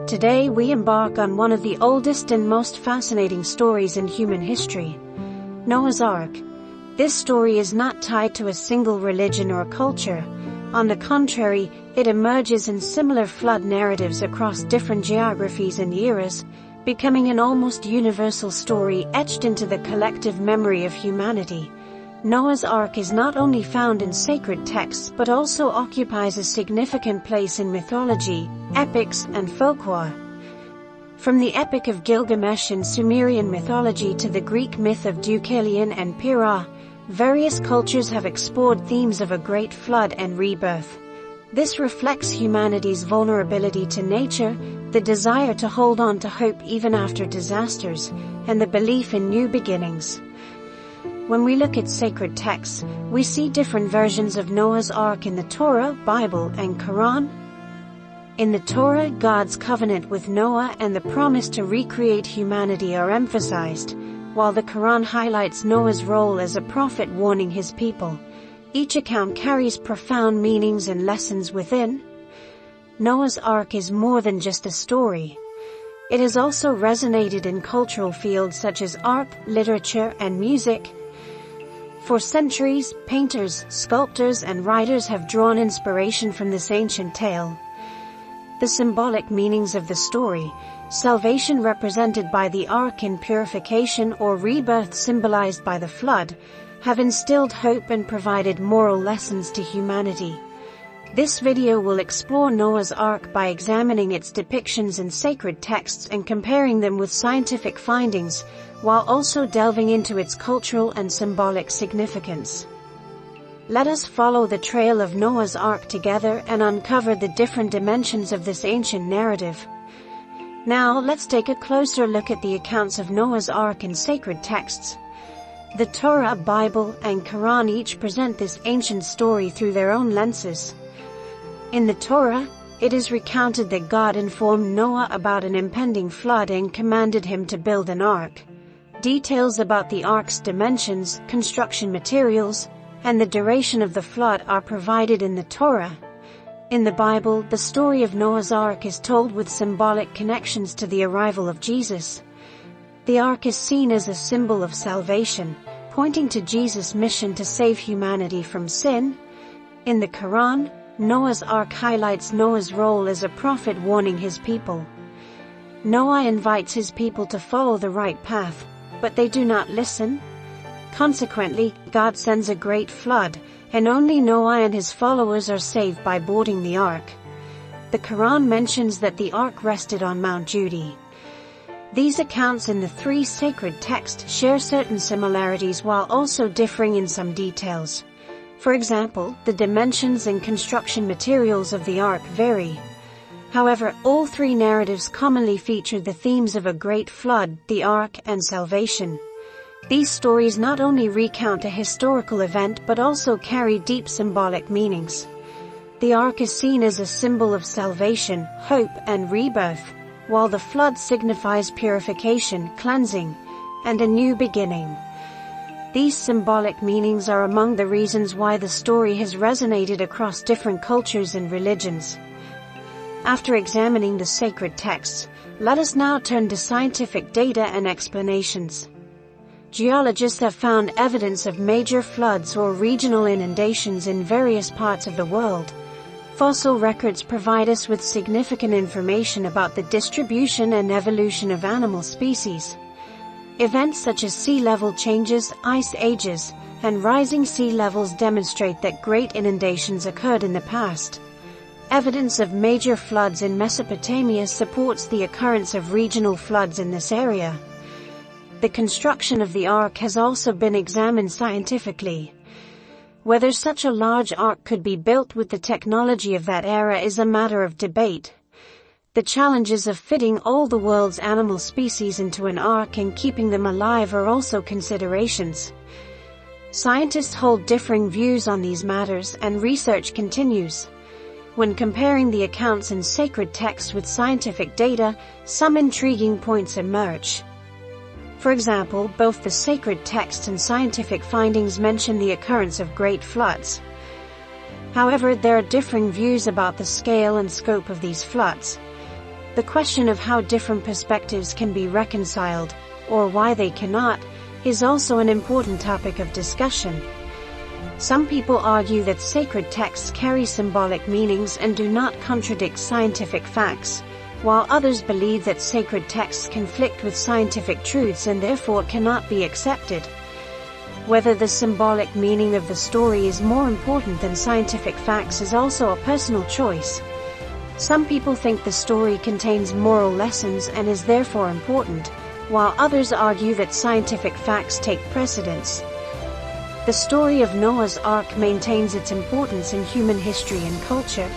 Today we embark on one of the oldest and most fascinating stories in human history, Noah's Ark. This story is not tied to a single religion or culture. On the contrary, it emerges in similar flood narratives across different geographies and eras, becoming an almost universal story etched into the collective memory of humanity. Noah's Ark is not only found in sacred texts but also occupies a significant place in mythology, epics, and folklore. From the Epic of Gilgamesh in Sumerian mythology to the Greek myth of Deucalion and Pyrrha, various cultures have explored themes of a great flood and rebirth. This reflects humanity's vulnerability to nature, the desire to hold on to hope even after disasters, and the belief in new beginnings. When we look at sacred texts, we see different versions of Noah's Ark in the Torah, Bible, and Quran. In the Torah, God's covenant with Noah and the promise to recreate humanity are emphasized, while the Quran highlights Noah's role as a prophet warning his people. Each account carries profound meanings and lessons within. Noah's Ark is more than just a story. It has also resonated in cultural fields such as art, literature, and music. For centuries, painters, sculptors, and writers have drawn inspiration from this ancient tale. The symbolic meanings of the story, salvation represented by the ark and purification or rebirth symbolized by the flood, have instilled hope and provided moral lessons to humanity. This video will explore Noah's Ark by examining its depictions in sacred texts and comparing them with scientific findings, while also delving into its cultural and symbolic significance. Let us follow the trail of Noah's Ark together and uncover the different dimensions of this ancient narrative. Now let's take a closer look at the accounts of Noah's Ark in sacred texts. The Torah, Bible, and Quran each present this ancient story through their own lenses. In the Torah, it is recounted that God informed Noah about an impending flood and commanded him to build an ark. Details about the ark's dimensions, construction materials, and the duration of the flood are provided in the Torah. In the Bible, the story of Noah's Ark is told with symbolic connections to the arrival of Jesus. The ark is seen as a symbol of salvation, pointing to Jesus' mission to save humanity from sin. In the Quran, Noah's Ark highlights Noah's role as a prophet warning his people. Noah invites his people to follow the right path, but they do not listen. Consequently, God sends a great flood, and only Noah and his followers are saved by boarding the ark. The Quran mentions that the ark rested on Mount Judy. These accounts in the three sacred texts share certain similarities while also differing in some details. For example, the dimensions and construction materials of the ark vary. However, all three narratives commonly feature the themes of a great flood, the ark, and salvation. These stories not only recount a historical event but also carry deep symbolic meanings. The ark is seen as a symbol of salvation, hope, and rebirth, while the flood signifies purification, cleansing, and a new beginning. These symbolic meanings are among the reasons why the story has resonated across different cultures and religions. After examining the sacred texts, let us now turn to scientific data and explanations. Geologists have found evidence of major floods or regional inundations in various parts of the world. Fossil records provide us with significant information about the distribution and evolution of animal species. Events such as sea level changes, ice ages, and rising sea levels demonstrate that great inundations occurred in the past. Evidence of major floods in Mesopotamia supports the occurrence of regional floods in this area. The construction of the ark has also been examined scientifically. Whether such a large ark could be built with the technology of that era is a matter of debate. The challenges of fitting all the world's animal species into an ark and keeping them alive are also considerations. Scientists hold differing views on these matters and research continues. When comparing the accounts in sacred texts with scientific data, some intriguing points emerge. For example, both the sacred texts and scientific findings mention the occurrence of great floods. However, there are differing views about the scale and scope of these floods. The question of how different perspectives can be reconciled, or why they cannot, is also an important topic of discussion. Some people argue that sacred texts carry symbolic meanings and do not contradict scientific facts, while others believe that sacred texts conflict with scientific truths and therefore cannot be accepted. Whether the symbolic meaning of the story is more important than scientific facts is also a personal choice. Some people think the story contains moral lessons and is therefore important, while others argue that scientific facts take precedence. The story of Noah's Ark maintains its importance in human history and culture.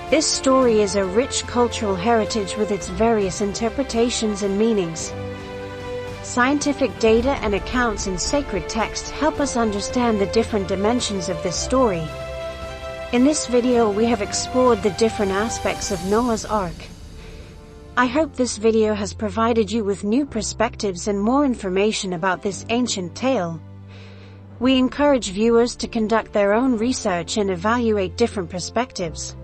This story is a rich cultural heritage with its various interpretations and meanings. Scientific data and accounts in sacred texts help us understand the different dimensions of this story. In this video we have explored the different aspects of Noah's Ark. I hope this video has provided you with new perspectives and more information about this ancient tale. We encourage viewers to conduct their own research and evaluate different perspectives.